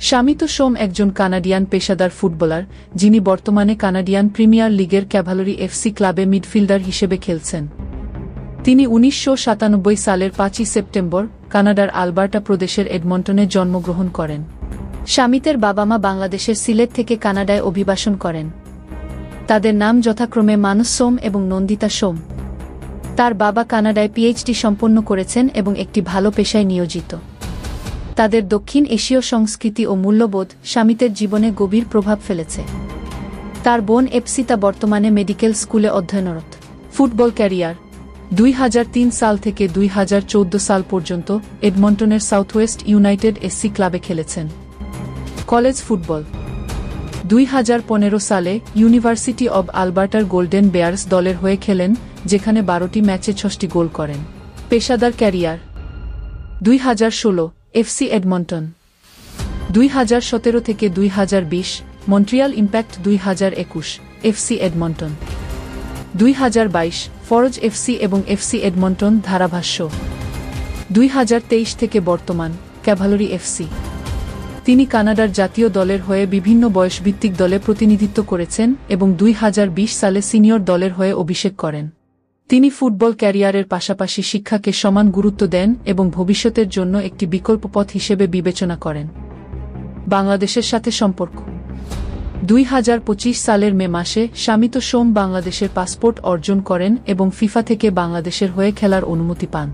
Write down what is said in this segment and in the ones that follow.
শামিত সোম একজন কানাডিয়ান পেশাদার ফুটবলার, যিনি বর্তমানে কানাডিয়ান প্রিমিয়ার লিগের ক্যাভালরি এফসি ক্লাবে মিডফিল্ডার হিসেবে খেলছেন। তিনি ১৯৯৭ সালের ৫ই সেপ্টেম্বর কানাডার আলবার্টা প্রদেশের এডমন্টনে জন্মগ্রহণ করেন। শামিতের বাবা-মা বাংলাদেশের সিলেট থেকে কানাডায় অভিবাসন করেন। তাদের নাম যথাক্রমে মানস সোম এবং নন্দিতা সোম। তার বাবা কানাডায় পিএইচডি সম্পন্ন করেছেন এবং একটি ভালো পেশায় নিয়োজিত। তাদের দক্ষিণ এশীয় সংস্কৃতি ও মূল্যবোধ শামিতের জীবনে গভীর প্রভাব ফেলেছে। তার বোন এপসিতা বর্তমানে মেডিকেল স্কুলে অধ্যয়নরত। ফুটবল ক্যারিয়ার ২০০৩ সাল থেকে ২০১৪ সাল পর্যন্ত এডমন্টনের সাউথওয়েস্ট ইউনাইটেড এসসি ক্লাবে খেলেছেন। কলেজ ফুটবল ২০১৫ সালে ইউনিভার্সিটি অব আলবার্টার গোল্ডেন বেয়ার্স দলের হয়ে খেলেন, যেখানে ১২টি ম্যাচে ৬টি গোল করেন। পেশাদার ক্যারিয়ার ২০১৬ এফসি এডমন্টন, ২০১৭ থেকে ২০২০ মন্ট্রিয়াল ইম্প্যাক্ট, ২০২১ এফসি এডমন্টন, ২০২২ ফরজ এফসি এবং এফসি এডমন্টন ধারাভাষ্য, ২০২৩ থেকে বর্তমান ক্যাভালরি এফসি। তিনি কানাডার জাতীয় দলের হয়ে বিভিন্ন বয়সভিত্তিক দলে প্রতিনিধিত্ব করেছেন এবং ২০২০ সালে সিনিয়র দলের হয়ে অভিষেক করেন। তিনি ফুটবল ক্যারিয়ারের পাশাপাশি শিক্ষাকে সমান গুরুত্ব দেন এবং ভবিষ্যতের জন্য একটি বিকল্প পথ হিসেবে বিবেচনা করেন। বাংলাদেশের সাথে সম্পর্ক ২০২৫ সালের মে মাসে শামিত সোম বাংলাদেশের পাসপোর্ট অর্জন করেন এবং ফিফা থেকে বাংলাদেশের হয়ে খেলার অনুমতি পান।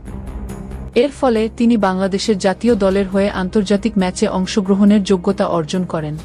এর ফলে তিনি বাংলাদেশের জাতীয় দলের হয়ে আন্তর্জাতিক ম্যাচে অংশগ্রহণের যোগ্যতা অর্জন করেন।